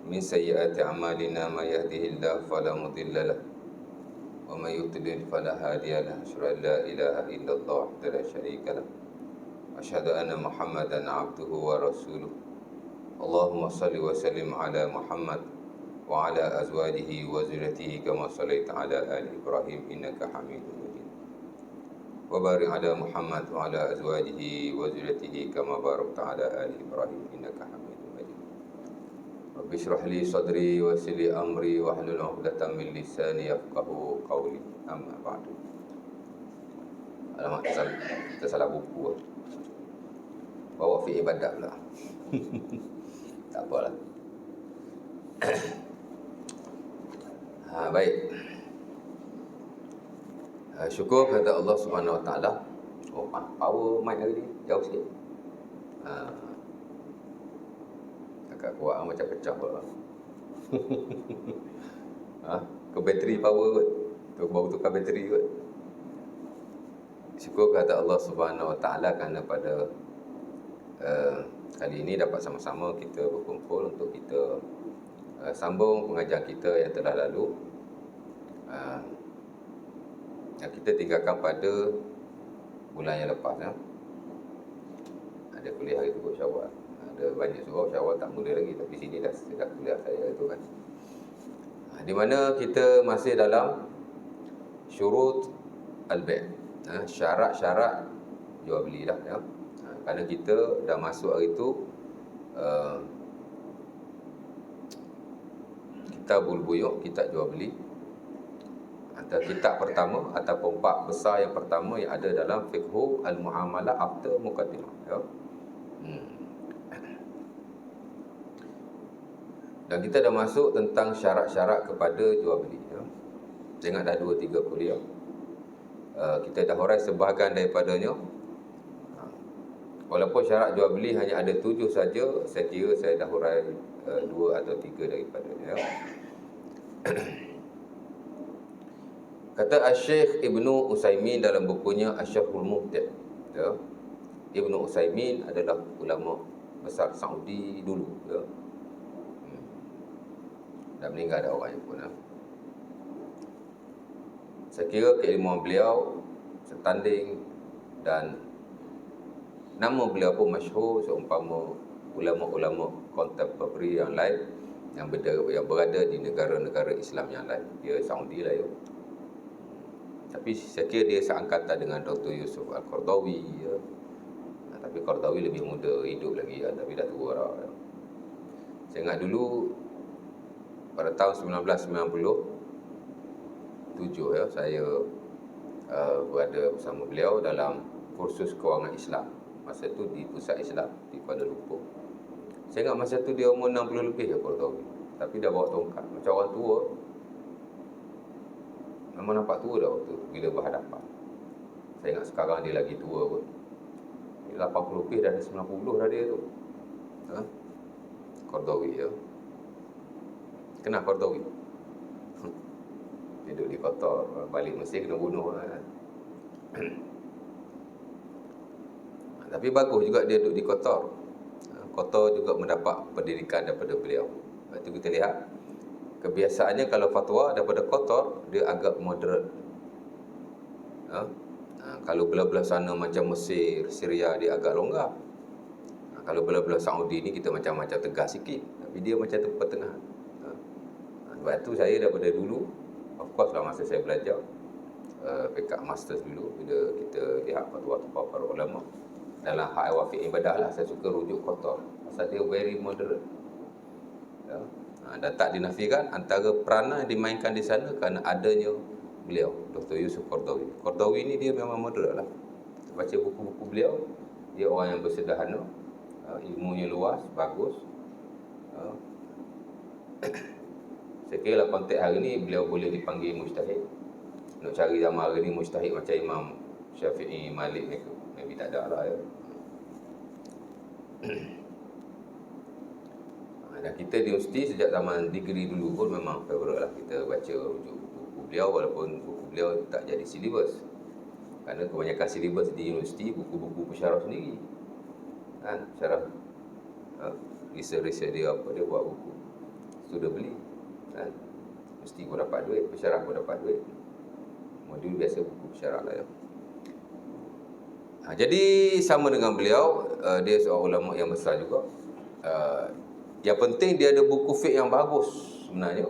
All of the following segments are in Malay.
من سيئات أعمالنا ما يهده الله فلا مضل له ومن يضلل فلا هادي له أشهد أن لا إله إلا الله وحده لا شريك له أشهد أن محمدا عبده ورسوله اللهم صل وسلم على محمد وعلى أزواجه وذريته كما صليت على آل إبراهيم إنك حميد مجيد وبارك على محمد وعلى أزواجه وذريته كما باركت على آل إبراهيم إنك حميد مجيد رب اشرح لي صدري ويسر لي أمري واحلل عقدة من لساني يفقهوا قولي أما بعد. Alamak, kita salah buku. Bawa fi ibadah pula. Tak apalah. Baik. Syukur kepada Allah Subhanahu Wa Taala. Oh, power mic hari ni jauh sikit. Agak kuat macam pecah pula. Ke bateri power kot. Tu baru tukar bateri kot. Syukur kepada Allah Subhanahu Wa Taala kerana pada kali ini dapat sama-sama kita berkumpul untuk kita sambung pengajian kita yang telah lalu. Yang kita tinggalkan pada bulan yang lepas. Ada kuliah hari tu kot Syawal. Ada banyak surau Syawal tak mula lagi, tapi sini dah kuliah saya tu kan. Di mana kita masih dalam syurut al-bai', syarat-syarat jual beli dah ya. Kerana kita dah masuk hari tu kitabul buyuk, kitab jual beli. Antara kitab pertama ataupun bab besar yang pertama yang ada dalam fiqhu al-muamalah after muqaddimah ya. Dan kita dah masuk tentang syarat-syarat kepada jual beli ya. Saya ingat dah 2-3 kuliah. Kita dah hurai sebahagian daripadanya. Walaupun syarat jual beli hanya ada 7 saja, saya kira saya dah hurai 2 atau 3 daripadanya. Kata Asy-Syaikh Ibnu Utsaimin dalam bukunya Asy-Syarhul Mumti', ya. Ibnu Utsaimin adalah ulama besar Saudi dulu, ya. Dah meninggal dah orangnya pun. Saya kira keilmuan beliau setanding dan nama beliau pun masyhur seumpama ulama-ulama kontemporari yang lain yang berada di negara-negara Islam yang lain. Dia Saudi lah ya. Tapi saya kira dia seangkatan dengan Dr. Yusuf Al-Qaradawi ya. Tapi Qaradawi lebih muda hidup lagi ya, tapi dah tua dah ya. Saya ingat dulu pada tahun 1997 ya, saya berada bersama beliau dalam kursus kewangan Islam. Masa tu di Pusat Islam di Kuala Lumpur. Saya ingat masa tu dia umur 60 lebih ya Qaradawi. Tapi dah bawa tongkat macam orang tua. Memang nampak tua dah waktu bila berhadapan. Saya ingat sekarang dia lagi tua pun. 80 lebih dah ada 90 dah dia tu. Qaradawi ya. Kenal Qaradawi? Dia duduk di Qatar, balik Mesir kena bunuh kan. Tapi bagus juga dia duduk di Qatar. Qatar juga mendapat pendidikan daripada beliau. Lepas tu kita lihat kebiasaannya kalau fatwa daripada Qatar dia agak moderate. Kalau belah-belah sana macam Mesir, Syria dia agak longgar. Kalau belah-belah Saudi ni kita macam-macam tegas sikit, tapi dia macam pertengahan. Sebab tu saya daripada dulu, of course lah masa saya belajar pekat masters dulu, bila kita lihat fatwa-fatwa para ulama dalam hak wafiq ibadah lah, saya suka rujuk Qatar pasal dia very moderate ya. Dan tak dinafikan antara peranan yang dimainkan di sana kerana adanya beliau Dr. Yusuf Qaradawi. Qaradawi ni dia memang moderate lah. Baca buku-buku beliau, dia orang yang bersederhana, ilmunya luas, bagus. Saya kira lah konteks hari ni beliau boleh dipanggil mujtahid. Nak cari zaman hari ni mujtahid macam Imam Syafi'i, Malik ni maybe tak ada lah ya. Dan kita di universiti sejak zaman degree dulu pun memang favourite lah kita baca rujuk buku beliau, walaupun buku beliau tak jadi silibus. Kerana kebanyakan silibus di universiti buku-buku pensyarah sendiri kan, syarah research dia apa, dia buat buku. sudah beli, kan? Mesti kau dapat duit, pensyarah kau dapat duit. Modul biasa buku pensyarah lah ya. Jadi sama dengan beliau, dia seorang ulama yang besar juga. Yang penting dia ada buku fiqh yang bagus sebenarnya,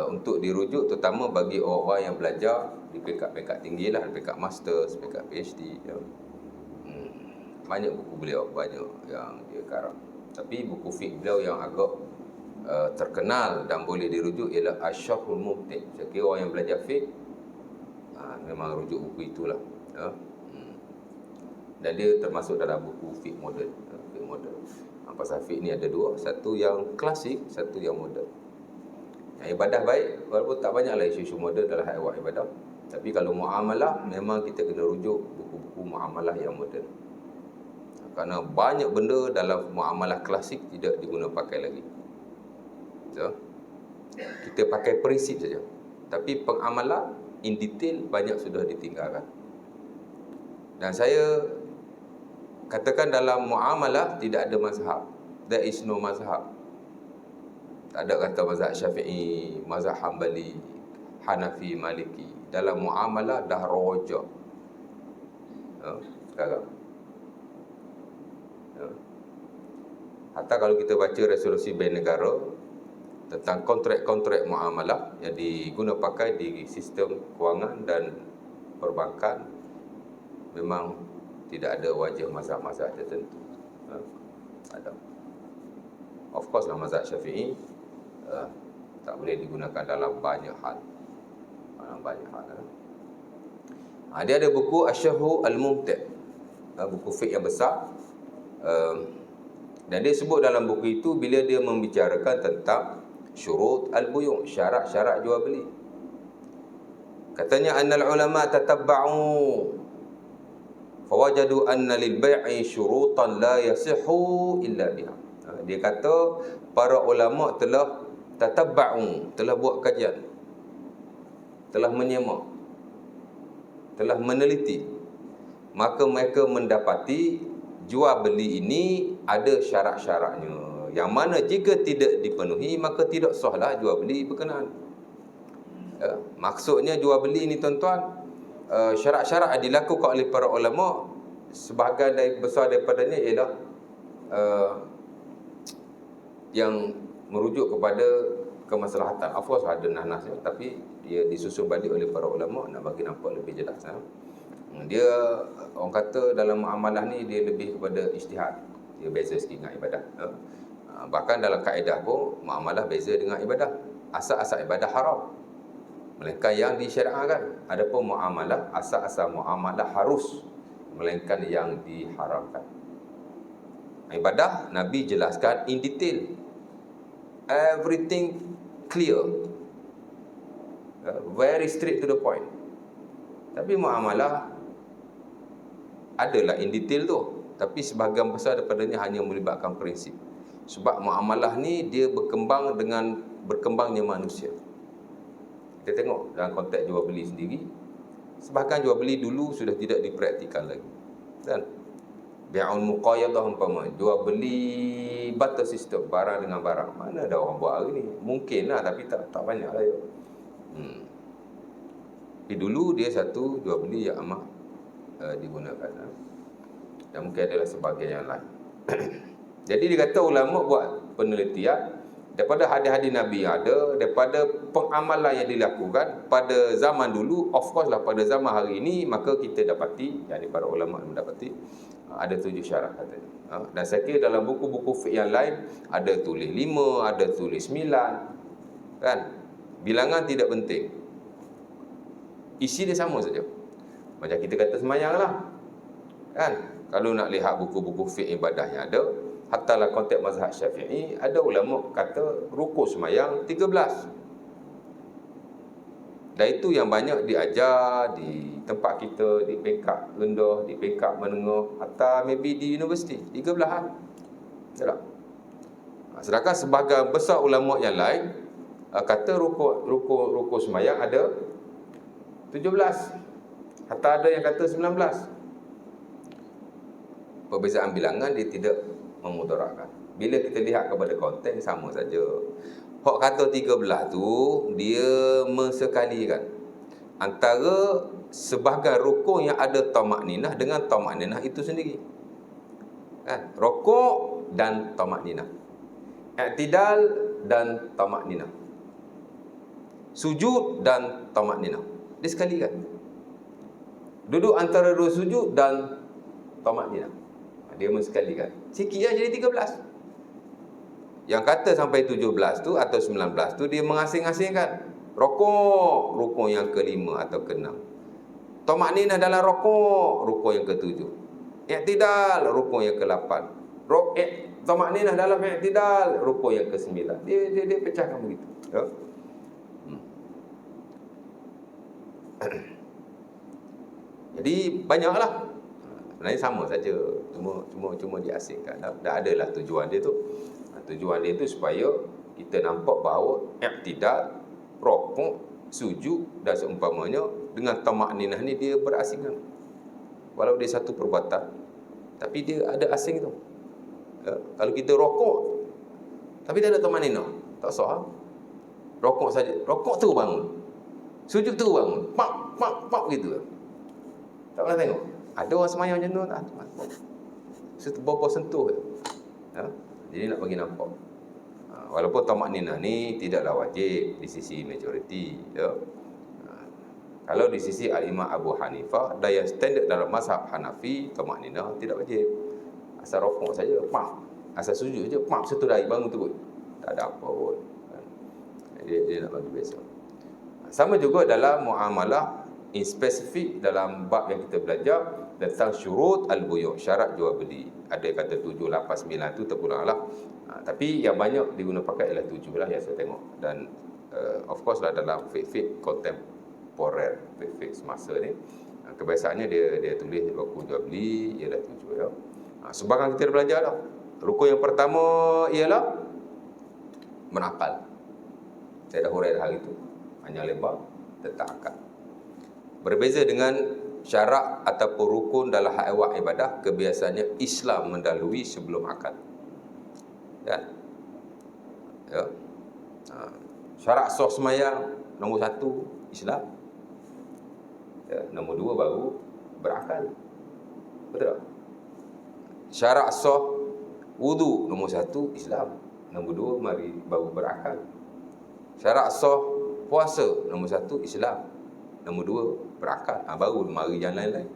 untuk dirujuk, terutama bagi orang-orang yang belajar di peringkat-peringkat tinggi lah, peringkat master, peringkat PhD ya. Banyak buku beliau, banyak yang dia karang. Tapi buku fiqh beliau yang agak terkenal dan boleh dirujuk ialah Asy-Syarhul Mumti'. Saya kira orang yang belajar fiqh memang rujuk buku itulah ya. Dan dia termasuk dalam buku fiqh moden, fiqh moden. Pasal fiqh ni ada dua, satu yang klasik, satu yang moden. Yang ibadah baik, walaupun tak banyaklah isu-isu moden dalam hal ibadah, tapi kalau muamalah memang kita kena rujuk buku-buku muamalah yang moden. Kerana banyak benda dalam muamalah klasik tidak diguna pakai lagi. So, kita pakai prinsip saja. Tapi pengamalan in detail banyak sudah ditinggalkan. Dan saya katakan dalam muamalah tidak ada mazhab. There is no mazhab. Tak ada kata mazhab Syafi'i, mazhab Hambali, Hanafi, Maliki. Dalam muamalah dah rojak. Sekarang. Hatta kalau kita baca resolusi Bain Negara tentang kontrak-kontrak muamalah yang diguna pakai di sistem kewangan dan perbankan, memang tidak ada wajah mazhab-mazhab tertentu. Ada. Of course lah mazhab Syafi'i tak boleh digunakan dalam banyak hal. Dalam banyak hal. Dia ada buku Asy-Syarhul Mumti', buku fiqh yang besar. Dan dia sebut dalam buku itu bila dia membicarakan tentang syurut al-buyu', syarat-syarat jual beli. Katanya annal ulama tatabba'u fawajadu anna lil bai'i syurutan la yasihhu illa biha. Dia kata para ulama telah tatabba'u, telah buat kajian, telah menyemak, telah meneliti, maka mereka mendapati jual beli ini ada syarat-syaratnya, yang mana jika tidak dipenuhi maka tidak sahlah jual beli berkenaan. Maksudnya jual beli ini tuan-tuan, syarat-syarat yang dilakukan oleh para ulama, sebahagian besar daripadanya ialah yang merujuk kepada kemaslahatan. Of course ada nas-nasnya, tapi dia disusun balik oleh para ulama nak bagi nampak lebih jelas. Dia, orang kata dalam muamalah ni dia lebih kepada ijtihad. Dia beza sikit dengan ibadah. Bahkan dalam kaedah pun muamalah beza dengan ibadah. Asal-asal ibadah haram, melainkan yang disyariatkan. Adapun muamalah, asal-asal muamalah harus, melainkan yang diharamkan. Ibadah Nabi jelaskan in detail, everything clear, very straight to the point. Tapi muamalah adalah in detail tu, tapi sebahagian besar daripadanya hanya melibatkan prinsip. Sebab muamalah ni dia berkembang dengan berkembangnya manusia. Kita tengok dalam konteks jual beli sendiri, sebahagian jual beli dulu sudah tidak dipraktikkan lagi. Dan bi'un muqayyadah umpama, jual beli barter system, barang dengan barang. Mana ada orang buat hari ni? Mungkin lah, tapi tak banyak lah ya. Tapi dulu dia satu jual beli yang amat digunakan. Dan mungkin adalah sebahagian yang lain. Jadi dia kata ulama buat penelitian daripada hadis-hadis Nabi yang ada, daripada pengamalan yang dilakukan pada zaman dulu. Of course lah pada zaman hari ini, maka kita dapati, yakni para ulama mendapati ada 7 syarat katanya. Dan saya kira dalam buku-buku fiqh yang lain ada tulis 5, ada tulis 9, kan? Bilangan tidak penting, isi dia sama saja. Macam kita kata semayang lah, kan? Kalau nak lihat buku-buku fiqh ibadah yang ada, hatta lah konteks mazhab Syafi'i, ada ulama kata rukuk semayang 13. Dan itu yang banyak diajar di tempat kita, di peringkat rendah, di peringkat menengah, atau maybe di universiti, 13 lah. Tak? Sedangkan sebahagian besar ulama yang lain kata rukuk semayang ada 17. Hatta ada yang kata 19. Perbezaan bilangan dia tidak memudaratkan. Bila kita lihat kepada konteks, sama saja. Hak kata 13 tu, dia mensekalikan antara sebahagian rukun yang ada tamak-ninah dengan tamak-ninah itu sendiri. Kan? Rukuk dan tamak-ninah. I'tidal dan tamak-ninah. Sujud dan tamak-ninah. Dia sekalikan. Duduk antara dua sujud dan tamak-ninah. Dia mensekalikan. Sikit lah jadi 13. Yang kata sampai 17 tu atau 19 tu, dia mengasing-asingkan. Rukuk, rukun yang ke-5 atau ke-6. Tamak-ninah dalam rukuk, rukun yang ke-7. I'tidal, rukun yang ke-8. Tamak-ninah dalam i'tidal, rukun yang ke-9. Dia pecahkan begitu. Ya? Jadi banyaklah. Sebenarnya sama saja. Cuma diasingkan. Dah adalah tujuan dia tu. Tujuan dia tu supaya kita nampak bahawa i'tidal, rukuk, sujud dan seumpamanya dengan tamak-ninah ni dia berasingan. Walau dia satu perbuatan, tapi dia ada asing tu. Ya? Kalau kita rukuk tapi tak ada tamak-ninah, tak sah. Rukuk saja. Rukuk tu bangun. Sujud tu bangun. Pak gitu. Tak pernah tengok. Ada orang semayang macam tu tak? Berapa sentuh je. Ya? Jadi nak bagi nampak. Walaupun tamak-ninah ni tidaklah wajib di sisi majoriti. Ya? Kalau di sisi Al-Imam Abu Hanifah dan yang standard dalam mazhab Hanafi, tamak-ninah tidak wajib. Asal rukuk saja, asal sujud saja, satu dari bangun tu pun. Tak ada apa pun. Dia nak bagi biasa. Sama juga dalam muamalah, in spesifik dalam bab yang kita belajar tentang syurut al-buyu', syarat jual beli. Ada yang kata 7, 8, 9 tu terpulanglah. Tapi yang banyak digunakan pakai ialah 7 lah yang saya tengok. Dan of course lah dalam fiqh kontemporer, fiqh semasa ni, kebiasaannya dia tulis buku jual beli ialah 7 ya. Sebarang kita belajar lah. Rukun yang pertama ialah menakal. Saya dah hurai dah hari itu. Panjang lebar tentang akal. Berbeza dengan syarat ataupun rukun dalam hak awak ibadah, kebiasaannya Islam mendahului sebelum akal. Ya. Syarat sah sembahyang nombor 1 Islam. Ya, nombor 2 baru berakal. Betul tak? Syarat sah wudu nombor 1 Islam. Nombor 2 mari baru berakal. Syarat sah puasa nombor 1 Islam. Nombor 2 berakal. Baru mari yang lain-lain.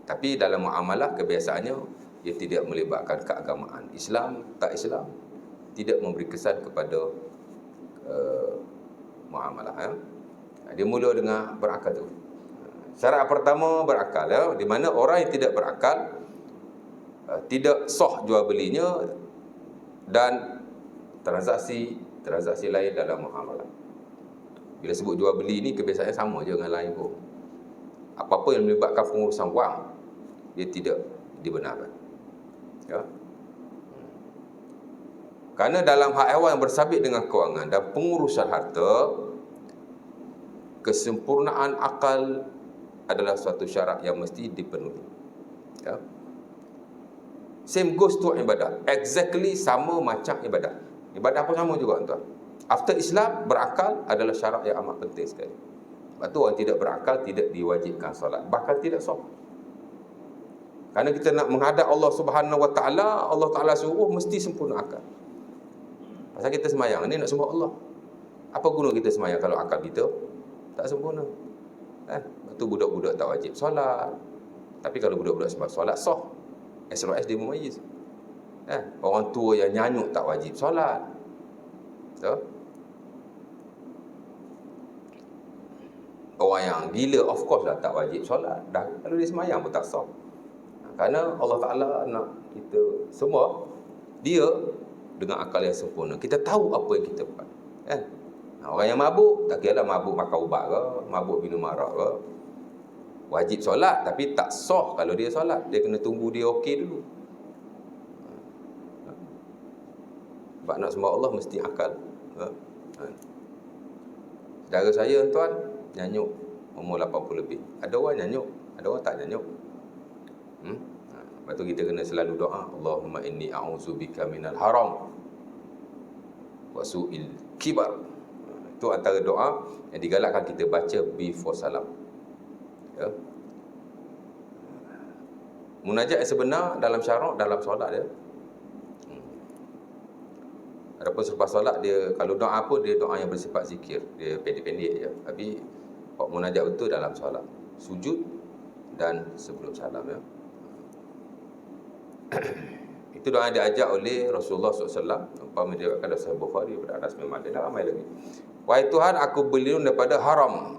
Tapi dalam muamalah kebiasaannya ia tidak melibatkan keagamaan. Islam tak Islam tidak memberi kesan kepada muamalah ya. Dia mula dengan berakal tu. Syarat pertama berakal ya, di mana orang yang tidak berakal tidak sah jual belinya dan transaksi lain dalam muamalah. Bila sebut jual beli ni kebiasaannya sama je dengan lain pun. Apa-apa yang melibatkan pengurusan wang dia tidak dibenarkan. Ya. Kerana dalam hak ehwal yang bersabit dengan kewangan dan pengurusan harta, kesempurnaan akal adalah suatu syarat yang mesti dipenuhi. Ya. Same goes to ibadah. Exactly sama macam ibadah. Ibadah pun sama juga tuan. After Islam, berakal adalah syarat yang amat penting sekali. Sebab tu orang tidak berakal tidak diwajibkan solat, bahkan tidak sah. Kerana kita nak menghadap Allah Subhanahu Wa Taala, Allah Taala suruh mesti sempurna akal. Pasal kita semayang ni nak sembah Allah. Apa guna kita semayang kalau akal kita tak sempurna? Kan? Sebab tu budak-budak tak wajib solat. Tapi kalau budak-budak sebab solat sah, as long as dia memayyiz. Kan? Orang tua yang nyanyuk tak wajib solat. So, orang yang gila of course lah tak wajib solat. Dah kalau dia semayang pun tak sah. Kerana Allah Ta'ala nak kita semua, dia dengan akal yang sempurna. Kita tahu apa yang kita buat. Kan? Orang yang mabuk, tak kira lah mabuk makan ubat ke, mabuk minum arak ke, wajib solat tapi tak sah kalau dia solat. Dia kena tunggu dia okey dulu. Sebab nak sembah Allah mesti akal. Saudara saya tuan nyanyuk umur 80 lebih. Ada orang nyanyuk, ada orang tak nyanyuk. Lepas tu kita kena selalu doa, Allahumma inni a'udzubika minal haram. wa su'il kibar. Itu antara doa yang digalakkan kita baca before salam. Ya. Munajat yang sebenar dalam syarak, dalam solat dia. Adapun selepas solat dia, kalau doa apa, dia doa yang bersifat zikir. Dia pendek-pendek je. Tapi munajat betul dalam solat, sujud dan sebelum salam, ya. Itu doa yang diajak oleh Rasulullah SAW. Umpama dia kata Sahih Bukhari pada Anas bin Malik, dan ramai lagi. Wahai Tuhan, aku berlindung daripada haram.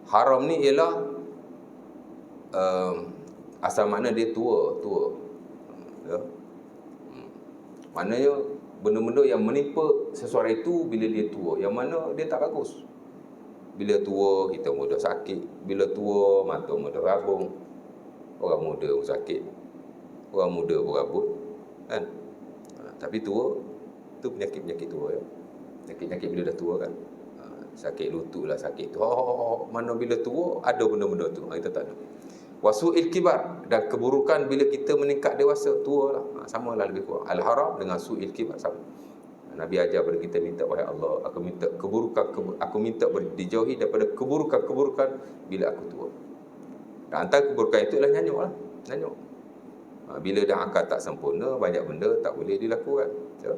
Haram ni ialah asal makna dia tua. Ya. Maknanya benda-benda yang menimpa seseorang itu bila dia tua, yang mana dia tak bagus. Bila tua, kita mudah sakit. Bila tua, mata mudah rabung. Orang muda pun sakit, orang muda pun rabut, kan? Tapi tua, tu penyakit-penyakit tua, ya. Penyakit-penyakit bila dah tua, kan? Sakit lutut lah, sakit tu. Mana bila tua, ada benda-benda tu. Kita tak ada. Wasu'il kibar, dan keburukan bila kita meningkat dewasa, tua lah. Sama lah lebih kurang. Al-haram dengan su'il kibar sama. Nabi ajar pada kita, minta, wahai Allah, aku minta aku minta dijauhi daripada keburukan-keburukan bila aku tua. Dan antara keburukan itu ialah nyanyuk lah. Nyanyuk. Bila dah akal tak sempurna, banyak benda tak boleh dilakukan. So,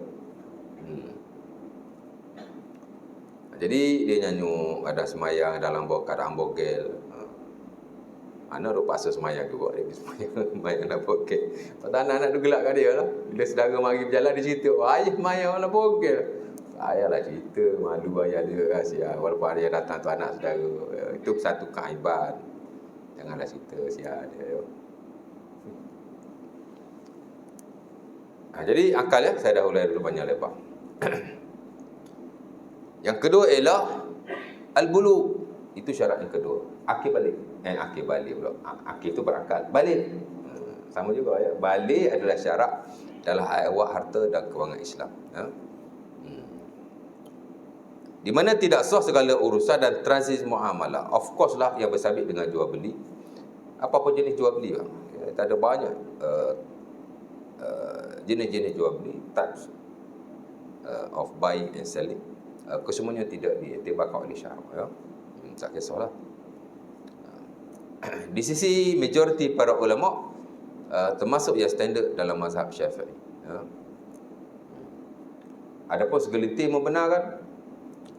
jadi dia nyanyuk, ada semayang dalam keadaan bogel. Mana duk paksa semayang juga dia semayang nak bogel. Pasal anak-anak tu gelakkan dia lah. Bila saudara mari berjalan dia cerita, ayah semayang nak bogel. Ayah lah cerita, malu ayah dia rahsia. Walaupun dia datang tu anak saudara. Itu satu keaiban. Janganlah cerita sia dia. Jadi akal, ya, saya dah ulai dulu banyak lebar. Yang kedua ialah al-bulu. Itu syarat yang kedua. Akil balik. Akil balik pula. Akil itu berakal. Balik. Sama juga, ya. Balik adalah syarat dalam awak harta dan kewangan Islam. Ya. Di mana tidak sah segala urusan dan transaksi muamalah. Of course lah yang bersabit dengan jual beli. Apa-apa jenis jual beli, bang. Ya, tak ada banyak jenis-jenis jual beli, types of buying and selling. Kesemuanya tidak diiktibarkan oleh syarak, ya. Tak kisahlah. Di sisi majoriti para ulama, termasuk yang standard dalam mazhab Syafi'i, ya. Adapun segelintir membenarkan,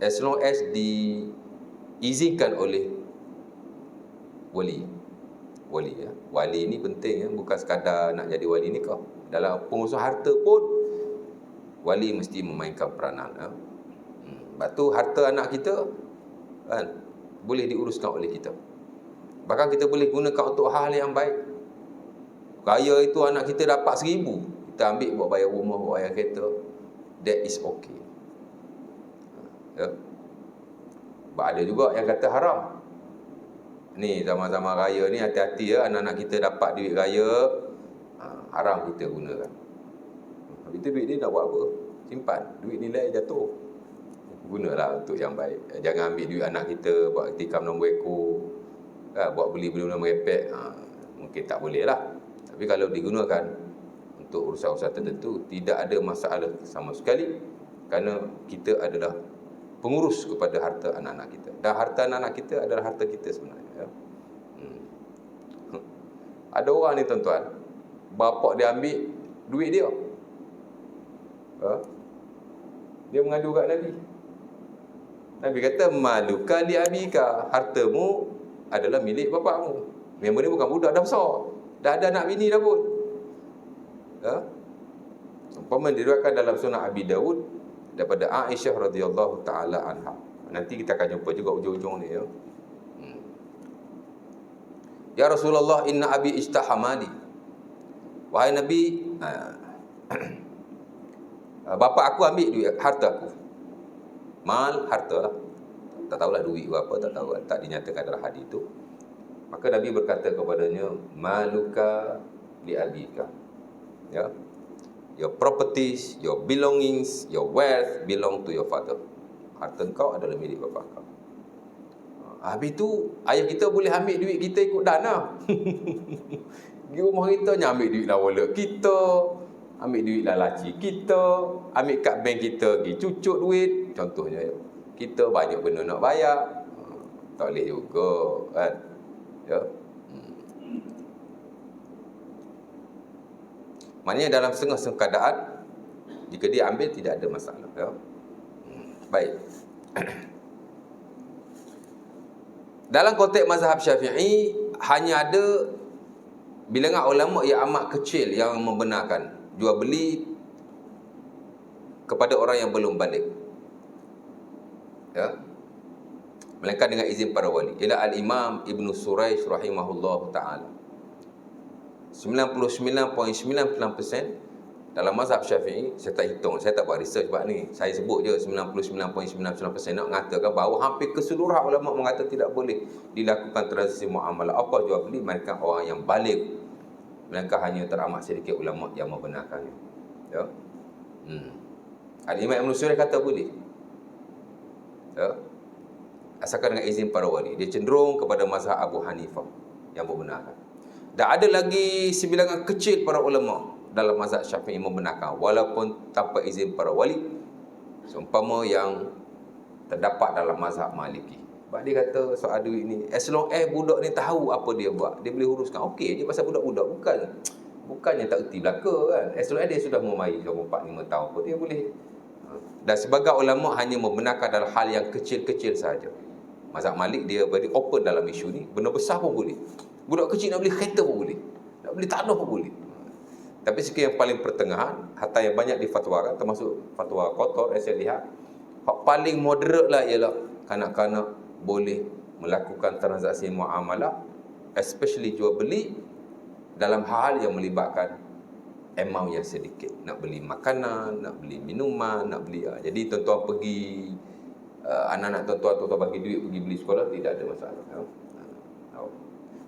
as long as diizinkan oleh wali, ya. Wali ni penting, ya. Bukan sekadar nak jadi wali nikah. Dalam pengurusan harta pun wali mesti memainkan peranan, ya. Sebab tu harta anak kita, kan, boleh diuruskan oleh kita. Bahkan kita boleh gunakan untuk hal yang baik. Raya itu anak kita dapat 1,000, kita ambil buat bayar rumah, buat bayar kereta. That is okay, ya. Sebab ada juga yang kata haram. Ni zaman-zaman raya ni, hati-hati, ya. Anak-anak kita dapat duit raya, haram kita gunakan. Habis tu duit ni nak buat apa? Simpan. Duit nilai jatuh. Gunalah untuk yang baik. Jangan ambil duit anak kita buat tikam nombor ekor, buat beli-beli merepek. Mungkin tak boleh lah. Tapi kalau digunakan untuk urusan-urusan tertentu, tidak ada masalah sama sekali. Kerana kita adalah pengurus kepada harta anak-anak kita. Dan harta anak-anak kita adalah harta kita sebenarnya, ya. Ada orang ni, tuan-tuan, bapak dia ambil duit dia, dia mengadu kat Nabi. Nabi kata, maluka li abika, hartamu adalah milik bapakmu. Memang dia bukan budak, dah besar, dah ada anak bini dah pun, ya. Umpama diriwayatkan dalam Sunan Abi Dawud daripada Aisyah radhiyallahu taala anha. Nanti kita akan jumpa juga ujung-ujung ni, ya. Ya Rasulullah, inna abi istahamali. Wahai Nabi, bapa aku ambil duit harta aku. Mal, harta lah. Tak tahulah duit berapa, tak tahu, tak dinyatakan dalam hadis itu. Maka Nabi berkata kepadanya, maluka li abika, ya. Your properties, your belongings, your wealth belong to your father. Harta kau adalah milik bapa kau. Habis tu ayah kita boleh ambil duit kita ikut dana. Di rumah kita ambil duit dah wallet kita. ambil duit lalaci kita, ambil kat bank kita pergi cucuk duit, contohnya ya. Kita banyak benda nak bayar, tak boleh juga kan. Ya. Maknanya dalam setengah-setengah keadaan, jika dia ambil tidak ada masalah. Ya. Baik. Dalam konteks mazhab Syafi'i, hanya ada bilangan ulama yang amat kecil yang membenarkan jual beli kepada orang yang belum balik. Ya. Melainkan dengan izin para wali. Ialah Al-Imam Ibn Suraish rahimahullah ta'ala. 99.99% dalam mazhab Syafi'i, saya tak hitung, saya tak buat research buat ni. Saya sebut je 99.99% nak mengatakan bahawa hampir keseluruhan ulama mengatakan tidak boleh dilakukan transaksi muamalah apa jual beli melainkan orang yang balik. Melainkan hanya teramat sedikit ulama yang membenarkannya. Ya. Al-Imam Ibn Suraish kata boleh. Ya. Asalkan dengan izin para wali. Dia cenderung kepada mazhab Abu Hanifah yang membenarkan. Dan ada lagi sebilangan kecil para ulama dalam mazhab Syafi'i membenarkan walaupun tanpa izin para wali, seumpama yang terdapat dalam mazhab Maliki. Sebab dia kata soal duit ni, as long as budak ni tahu apa dia buat, dia boleh uruskan. Okey je pasal budak-budak, bukannya tak erti belaka kan. As long as dia sudah memahir 4-5 tahun pun dia boleh. Dan sebagai ulama hanya membenarkan dalam hal yang kecil-kecil sahaja. Mazhab Malik dia very open dalam isu ni, benda besar pun boleh. Budak kecil nak beli kereta pun boleh, nak beli tanah pun boleh. Tapi sekiranya yang paling pertengahan, hatta yang banyak difatwakan, termasuk fatwa kotor, saya lihat, paling moderate lah ialah kanak-kanak boleh melakukan transaksi muamalah, especially jual beli, dalam hal yang melibatkan amount yang sedikit. Nak beli makanan, nak beli minuman, nak beli. Jadi tuan-tuan pergi, anak-anak tuan-tuan bagi duit pergi beli sekolah, tidak ada masalah. Ya.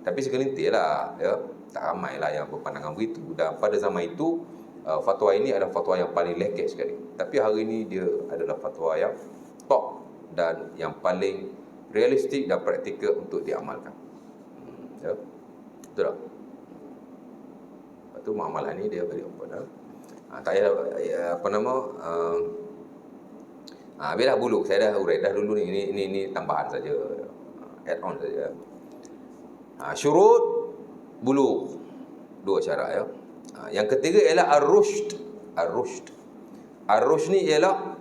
Tapi segelintir lah, ya. Tak ramai lah yang berpandangan begitu. Dan pada zaman itu, fatwa ini adalah fatwa yang paling leket sekali. Tapi hari ini dia adalah fatwa yang top dan yang paling realistik dan praktikal untuk diamalkan. Ya. Betul tak? Lepas tu muamalah ni dia very open. Tak payah, apa nama, biarlah bulu. Saya dah urai dah dulu ni. Ini tambahan saja. Add on saja. Syurut bulu, 2 syarat ya. Yang ketiga ialah ar-rushd. Ar-rushd ni ialah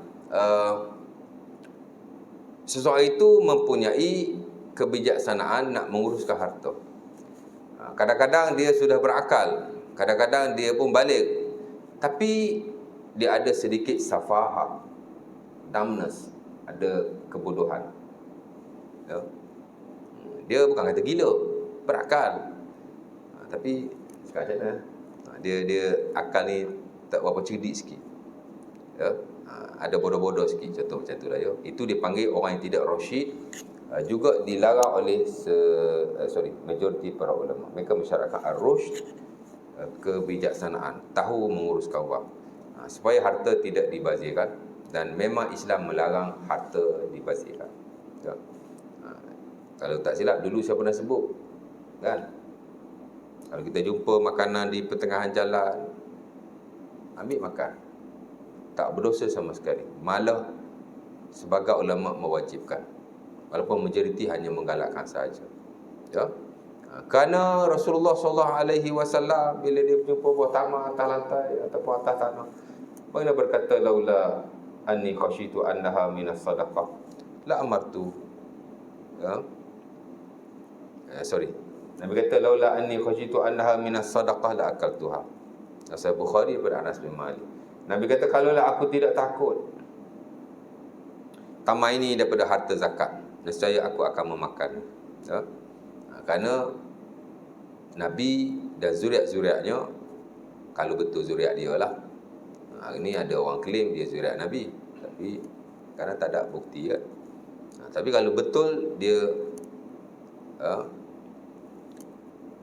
seseorang itu mempunyai kebijaksanaan nak menguruskan harta. Kadang-kadang dia sudah berakal, kadang-kadang dia pun balik, tapi dia ada sedikit safahah, dumbness, ada kebodohan. Ya. Dia bukan kata gila, berakal. Tapi sekarang macam mana? Dia akal ni tak berapa cerdik sikit. Ya. Ada bodoh-bodoh sikit, contoh macam tu lah ya. Itu dipanggil orang yang tidak rasyid. Juga dilarang oleh majoriti para ulama. Mereka mensyaratkan ar-rushd, kebijaksanaan, tahu menguruskan wang, supaya harta tidak dibazirkan. Dan memang Islam melarang harta dibazirkan. Ya. Kalau tak silap dulu saya pernah sebut kan, kalau kita jumpa makanan di pertengahan jalan, ambil makan, tak berdosa sama sekali. Malah sebagai ulama mewajibkan, walaupun majoriti hanya menggalakkan sahaja. Ya. Kerana Rasulullah SAW bila dia berjumpa buah tamar atas lantai ataupun atas tanah, bagaimana berkata, laula anni khasyitu annaha minas sadaqah la amartu. Ya. Nabi kata, laula anni khasyitu annaha minas sadaqah la akaltuha. Sahih Bukhari daripada Anas bin Malik. Nabi kata, kalaulah aku tidak takut tamar ini daripada harta zakat, nescaya aku akan memakan. Ya? Kerana Nabi dan zuriat-zuriatnya, kalau betul zuriat dia lah. Hari ni ada orang klaim dia zuriat Nabi, tapi kerana tak ada bukti kan. Tapi kalau betul dia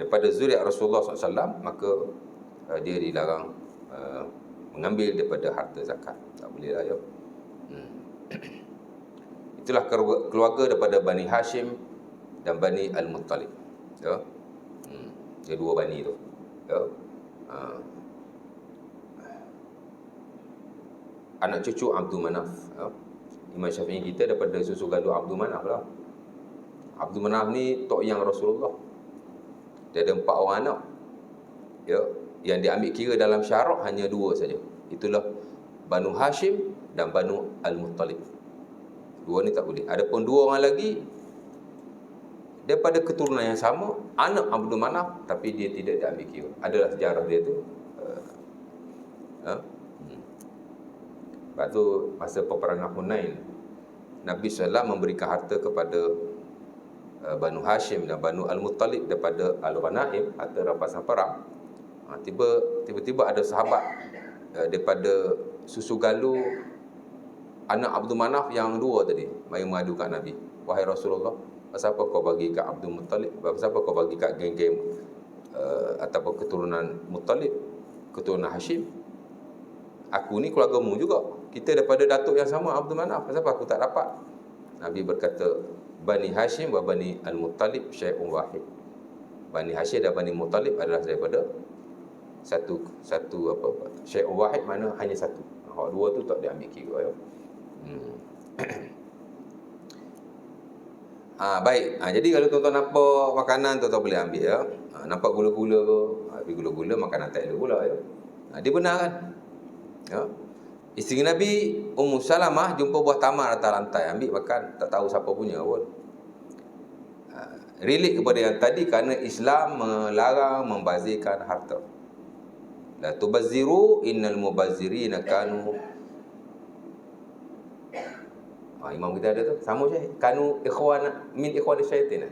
daripada zuriat Rasulullah SAW, maka dia dilarang mengambil daripada harta zakat. Tak boleh lah ya. Itulah keluarga daripada Bani Hashim dan Bani Al-Muttalib. Ya. Dia 2 bani tu. Ya. anak cucu Abdul Manaf. Imam Syafi'i kita daripada susu galuh Abdul Manaf lah. Abdul Manaf ni tok yang Rasulullah. Dia ada 4 orang anak. Ya, yang diambil kira dalam syarak hanya 2 saja. Itulah Banu Hashim dan Banu Al-Muttalib. 2 ni tak boleh. Adapun 2 orang lagi daripada keturunan yang sama, anak Abdul Manaf, tapi dia tidak diambil kira. Adalah sejarah dia tu. Lepas tu masa peperangan Hunain, Nabi SAW memberikan harta kepada Banu Hashim dan Banu Al-Muttalib daripada Al-Ghanaim, harta rampasan perang. Tiba-tiba ada sahabat daripada susu galuh anak Abdul Manaf yang 2 tadi mari mengadu kat Nabi. Wahai Rasulullah, pasal apa kau bagi kat Abdul Muttalib? Pasal apa kau bagi kat geng-geng ataupun keturunan Muttalib, keturunan Hashim? Aku ni keluargamu juga. Kita daripada datuk yang sama, Abdul Manaf. Pasal apa aku tak dapat? Nabi berkata, Bani Hashim wa Bani Al-Muttalib syai'un wahid. Bani Hashim dan Bani Muttalib adalah daripada satu syai'un wahid, mana hanya satu. Hak 2 tu tak diambil kira ya. Baik. Jadi kalau tuan-tuan nampak makanan, tuan-tuan boleh ambil ya. Nampak gula-gula ke? Tapi gula-gula makanan tak elok pula ya. Dia benar kan? Ya. Isteri Nabi Ummu Salamah jumpa buah tamar atas lantai, ambil makan, tak tahu siapa punya pun. Relate kepada yang tadi, kerana Islam melarang membazirkan harta. La tubazziru innal mubazzirina kanu, imam kita ada tu sama je, kanu ikhwan min ikhwan syaitan.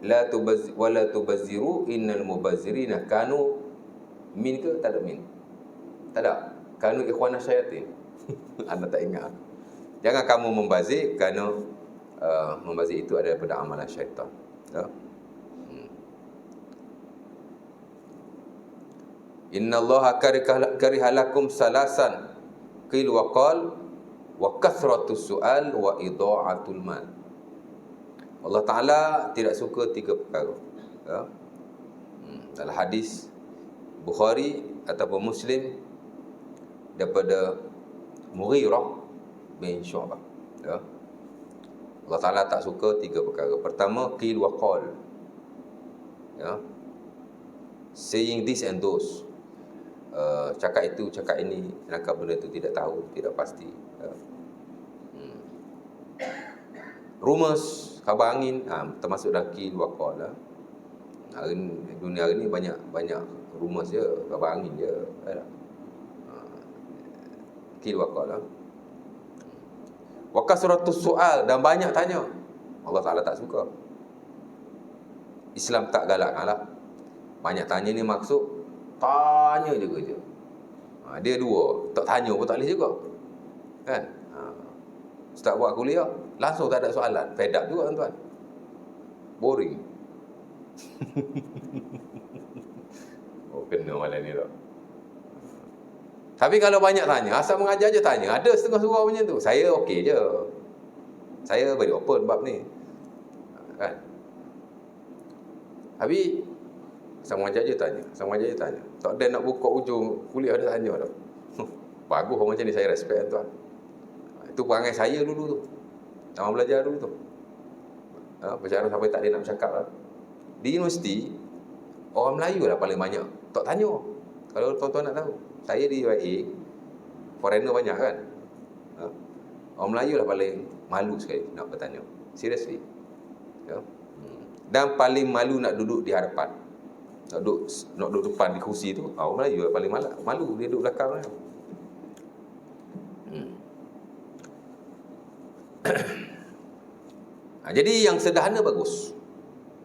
La tubazziru wa la tubazziru innal mubazzirina kanu min ke tak ada min? Tak ada. Kanu ikhwan syaitan. Anda tak ingat. Jangan kamu membazir, kerana membazir itu adalah daripada amalan syaitan. Ya. Innallaha karihalakum salasan qil wa qal wa kathratus su'al wa idha'atul mal. Allah Ta'ala tidak suka 3 perkara. Ya. Dalam hadis Bukhari ataupun Muslim daripada Mughirah bin Syu'bah. Ya. Allah Ta'ala tak suka 3 perkara. Pertama, qil wa qal. Ya. Saying this and those. Cakap itu, cakap ini, sedangkan benda itu tidak tahu, tidak pasti. Ya. Rumors, khabar angin, termasuk dalam qil wa qal. Dunia hari ni banyak rumors je, khabar angin je. Qil wa qal. Wa kasratus su'al, dan banyak tanya. Allah Ta'ala tak suka. Islam tak galakkanlah. Banyak tanya ni maksud tanya je. Dia 2, tak tanya pun tak boleh juga. Kan? Ustaz buat kuliah, langsung tak ada soalan. Fed up juga tuan-tuan. Boring. Kena malam ni tak. Tapi kalau banyak tanya, asal mengajar je tanya. Ada setengah surau macam tu. Saya okey je. Saya beri open bab ni. Kan? Tapi sama aja tanya. Tak ada nak buka ujung kuliah ada tanya dah. Bagus orang macam ni, saya respect tuan. Itu perangai saya dulu tu. Zaman belajar dulu tu. Bercara sampai tak ada nak bercakap lah. Di universiti, orang Melayu lah paling banyak tak tanya. Kalau tuan-tuan nak tahu, saya di UiA, foreigner banyak kan. Orang Melayu lah paling malu sekali nak bertanya. Seriously. Ya. Dan paling malu nak duduk di hadapan. Nak duduk depan di kursi tu, orang Melayu paling malu, dia duduk belakang kan. Jadi yang sederhana bagus.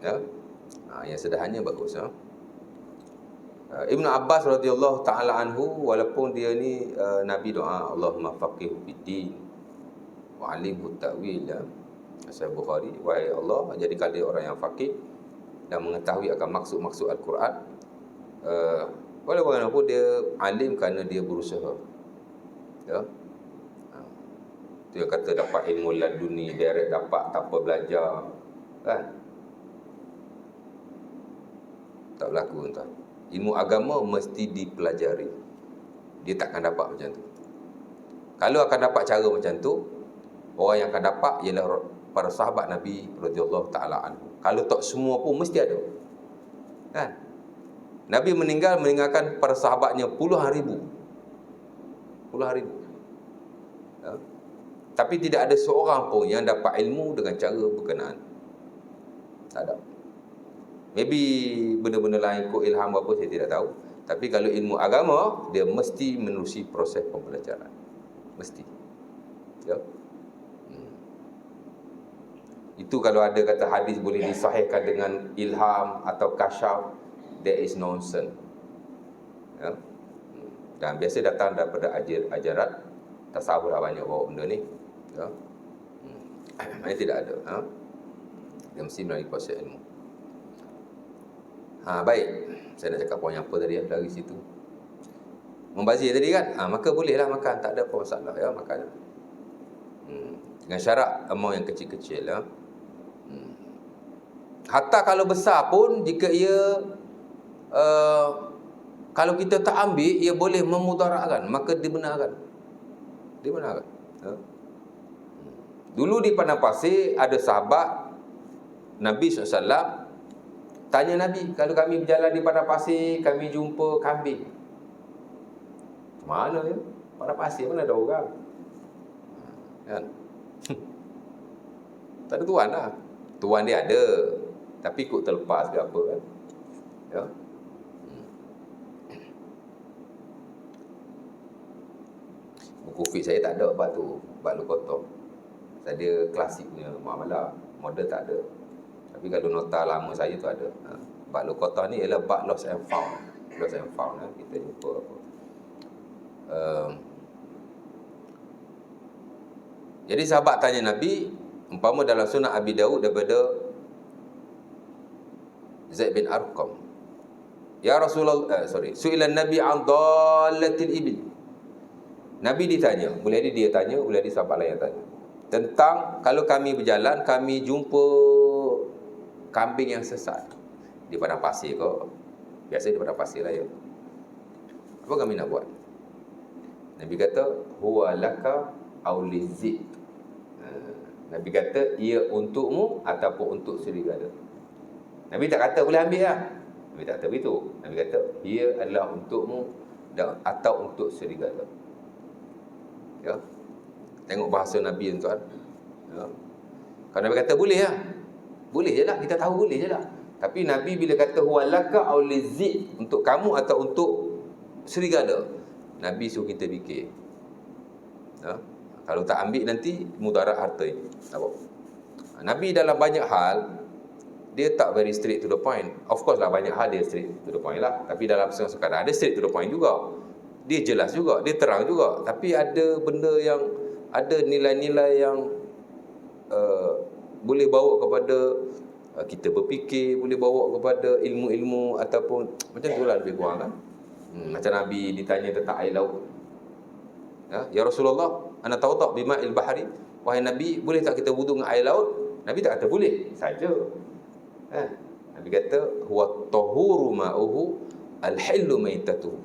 Ya. Yang sederhana bagus ya. Ibn Abbas radhiyallahu taala anhu, walaupun dia ni Nabi doa Allahumma faqihhu fid-din wa 'allimhu ta'wil ya. Sahih Bukhari, wahai Allah, jadikan dia orang yang faqih dan mengetahui akan maksud-maksud Al-Quran. Walaupun bagaimanapun dia alim kerana dia berusaha. Ya. Dia kata dapat ilmu laduni, direct dapat tanpa belajar. Kan? Tak berlaku tuan. Ilmu agama mesti dipelajari. Dia takkan dapat macam tu. Kalau akan dapat cara macam tu, orang yang akan dapat ialah para sahabat Nabi radhiyallahu taala anhu. Kalau tak semua pun mesti ada. Kan? Nabi meninggalkan para sahabatnya puluhan ribu. Puluhan ribu. Ya? Tapi tidak ada seorang pun yang dapat ilmu dengan cara berkenaan. Tak ada. Maybe benda-benda lain ikut ilham apa saya tidak tahu. Tapi kalau ilmu agama, dia mesti menerusi proses pembelajaran. Mesti. Ya. Itu kalau ada kata hadis boleh disahihkan dengan ilham atau kasyaf, that is nonsense. Ya. Dan biasa datang daripada ajaran tasawuf lah banyak bawa benda ni. Ya. Ini tidak ada. Ha? Dia mesti melalui proses ilmu. Baik. Saya nak cakap poin apa tadi dari situ. Membazir tadi kan? Maka bolehlah makan, tak ada apa masalah ya, makan. Dengan syarat amount yang kecil-kecil ya. Hatta kalau besar pun, jika ia kalau kita tak ambil, ia boleh memudaratkan, maka dibenarkan. Dibenarkan. Ya. Dulu di Padang Pasir ada sahabat Nabi SAW tanya Nabi, kalau kami berjalan di Padang Pasir, kami jumpa kambing. Mana ya? Padang Pasir mana ada orang? Kan? Tak ada tuan lah. Tuan dia ada, tapi ikut terlepas ke apa kan? Ya. Buku fiqh saya tak ada bab tu, bab luqatah. Saya klasik punya muamalah, model tak ada. Tapi kalau nota lama saya tu ada. Bab luqatah ni ialah bab lost and found. Lost and found kita jumpa apa. Jadi sahabat tanya Nabi, umpama dalam sunnah Abi Daud daripada Zaid bin Arqam, ya Rasulullah, su'ilan Nabi an dallatil ibil. Nabi ditanya, boleh ada dia tanya, boleh ada sahabat lain yang tanya, tentang kalau kami berjalan, kami jumpa kambing yang sesat di padang pasir kau. Biasa di padang pasir lah ya. Apa kami nak buat? Nabi kata, huwa laka aw lizid. Nabi kata, ia untukmu ataupun untuk serigala. Nabi tak kata boleh ambil lah. Nabi tak kata begitu. Nabi kata, ia adalah untukmu atau untuk serigala. Ya. Tengok bahasa Nabi tuan. Ya. Kalau Nabi kata boleh lah. Boleh je lah, kita tahu boleh je lah. Tapi Nabi bila kata huwa laka aw lizid, untuk kamu atau untuk serigala, Nabi suruh kita fikir. Ya. Kalau tak ambil nanti mudarat harta ini. Nabi dalam banyak hal dia tak very straight to the point. Of course lah banyak hal dia straight to the point lah. Tapi dalam setengah kadang ada straight to the point juga. Dia jelas juga, dia terang juga. Tapi ada benda yang, ada nilai-nilai yang boleh bawa kepada kita berfikir, boleh bawa kepada ilmu-ilmu ataupun macam tu lah lebih kurang kan. Macam Nabi ditanya tentang air laut. Ya Rasulullah, ana tawadda bima'il bahri. Wahai Nabi, boleh tak kita wudu dengan air laut? Nabi tak kata boleh saja. Nabi kata huwa tahuru ma'uhu al-hillu maitatuhu.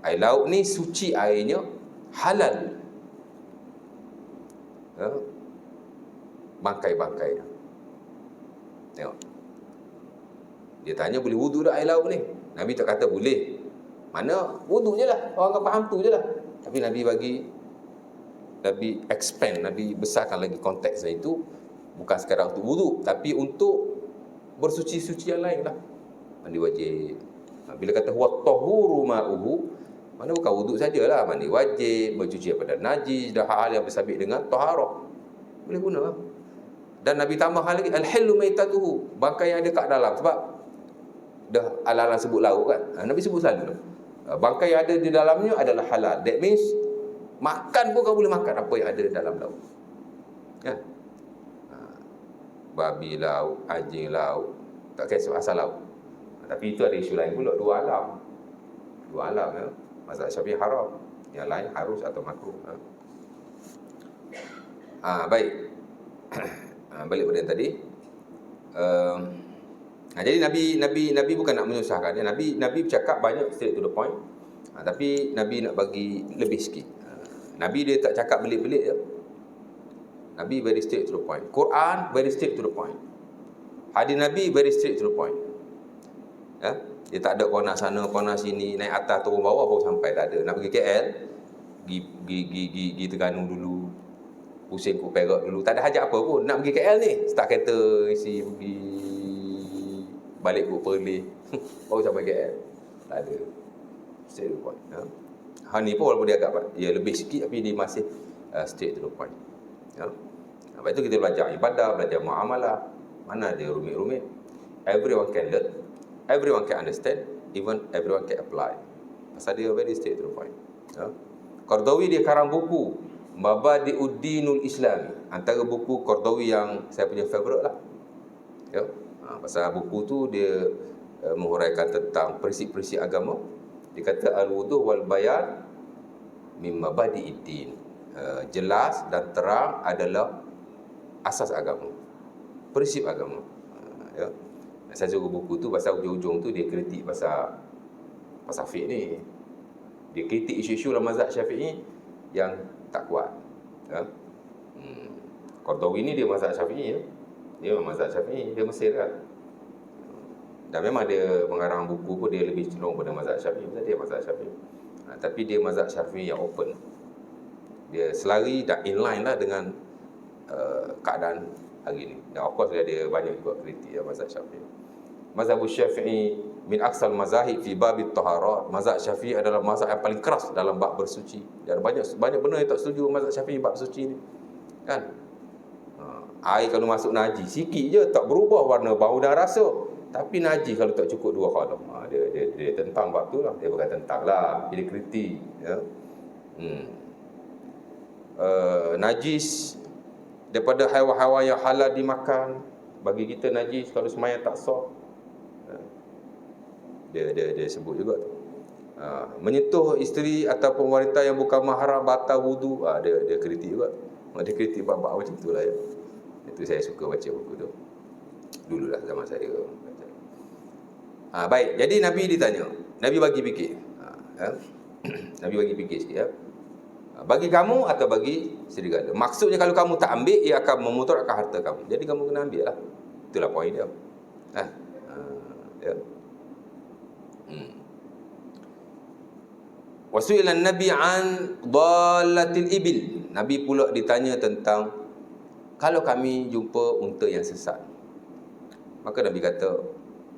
Air laut ni suci airnya, halal bangkai-bangkai. Tengok. Dia tanya boleh wudu tak air laut ni? Nabi tak kata boleh. Mana wudu je lah. Orang faham tu je lah. Tapi Nabi expand, Nabi besarkan lagi konteks itu. Bukan sekadar untuk wudu, tapi untuk bersuci-suci yang lain lah. Mandi wajib. Bila kata huwa tahuru ma'uhu, mana bukan wudu sajalah, mandi wajib, bercuci daripada najis dan hal-hal yang bersabit dengan taharah. Boleh guna lah. Dan Nabi tambah hal lagi, al-hillu maitatuhu, bangkai yang ada kat dalam. Sebab dah ala-ala sebut lauk kan. Nabi sebut selalu. Bangkai yang ada di dalamnya adalah halal. That means makan pun kau boleh makan apa yang ada dalam laut. Ya. Babi laut, anjing laut, tak kisah asal laut. Tapi itu ada isu lain pula, dua alam. Dua alam ya. Mazhab Syafi'i haram, yang lain harus atau makruh. Baik. Balik pada yang tadi. Jadi Nabi bukan nak menyusahkan. Nabi bercakap banyak straight to the point. Tapi Nabi nak bagi lebih sikit. Nabi dia tak cakap belit-belit je. Nabi very straight to the point. Quran very straight to the point. Hadis Nabi very straight to the point. Ya? Dia tak ada corner sana, corner sini, naik atas turun bawah baru sampai, tak ada. Nak pergi KL, pergi Terengganu dulu, pusing ke Perak dulu, tak ada hajat apa pun. Nak pergi KL ni, start kereta isi pergi balik ke Perlis baru sampai KL. Tak ada. Straight to the point. Ya? Ni pun walaupun dia agak lebih sikit, tapi dia masih straight to the point. Ya? Lepas itu kita belajar ibadah, belajar muamalah. Mana ada rumit-rumit. Everyone can learn, everyone can understand, even everyone can apply. Pasal dia very straight to the point. Ya? Qardawi dia karang buku Mabadi'uddinul Islami, antara buku Qardawi yang saya punya favorite lah. Ya? Pasal buku tu dia menghuraikan tentang prinsip-prinsip agama. Dia kata al-wuduh wal bayan min mabadi'iddin. Jelas dan terang adalah asas agama, prinsip agama. Ya. Saya suruh buku tu pasal ujung-ujung tu dia kritik pasal fiqh ni. Dia kritik isu-isu dalam mazhab Syafi'i yang tak kuat. Ya. Qardawi ni dia mazhab Syafi'i ya. Dia mazhab Syafi'i, dia Mesir kan. Dan memang dia mengarang buku pun dia lebih cenderung pada mazhab Syafi'i. Pasal dia mazhab Syafi'i. Tapi dia mazhab Syafi'i yang open. Dia selari dan inline lah dengan keadaan hari ni. Dan of course dia banyak juga kritik ya, mazhab Syafi'i. Mazhab Syafi'i min aksal mazahib fi babit taharat. Mazhab Syafi'i adalah mazhab yang paling keras dalam bab bersuci. Dan banyak benda yang tak setuju mazhab Syafi'i bab suci ni. Kan? Air kalau masuk najis sikit je tak berubah warna, bau dan rasa. Tapi najis kalau tak cukup 2 qadam. Dia tentang bab tu lah. Dia bukan tentang lah, dia kritik ya. Najis daripada haiwan-haiwan yang halal dimakan, bagi kita najis kalau sembahyang tak sah. Dia sebut juga tu. Menyentuh isteri ataupun wanita yang bukan mahram batal wudu, dia kritik juga. Dia kritik bab-bab macam tu lah ya. Itu saya suka baca buku tu. Dululah zaman saya baca. Baik, jadi Nabi ditanya. Nabi bagi fikir. Nabi bagi fikir sikit ya. Bagi kamu atau bagi serigala. Maksudnya kalau kamu tak ambil, ia akan memudaratkan harta kamu. Jadi kamu kena ambil lah. Itulah poin dia. Ya. Wasu'ilan Nabi an dhalatil ibil. Nabi pula ditanya tentang kalau kami jumpa unta yang sesat. Maka Nabi kata,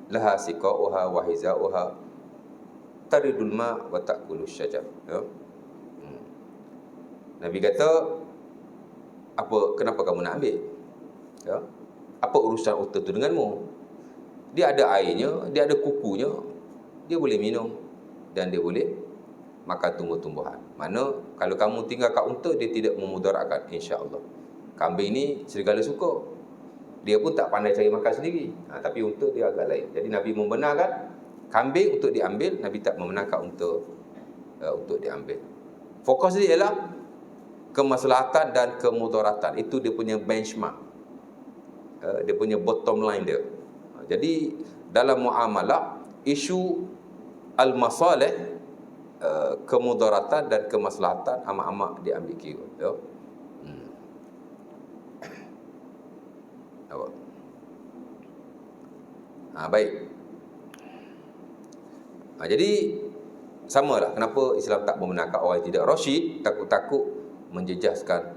laha siqa'uha wa hiza'uha taridul ma' wa ta'kulu syajar. Ya. Nabi kata, kenapa kamu nak ambil? Ya? Apa urusan unta tu denganmu? Dia ada airnya, dia ada kukunya, dia boleh minum dan dia boleh makan tumbuh-tumbuhan. Mana kalau kamu tinggalkan unta, dia tidak memudaratkan, insya-Allah. Kambing ni serigala suka. Dia pun tak pandai cari makan sendiri. Tapi unta dia agak lain. Jadi Nabi membenarkan kambing untuk diambil, Nabi tak membenarkan unta untuk diambil. Fokus dia ialah kemaslahatan dan kemudaratan. Itu dia punya benchmark. Dia punya bottom line dia. Jadi dalam muamalah, isu al-masalih, kemudaratan dan kemaslahatan amat-amat diambil kira. Ya. Baik. Jadi samalah kenapa Islam tak membenarkan orang yang tidak rasyid, takut-takut menjejaskan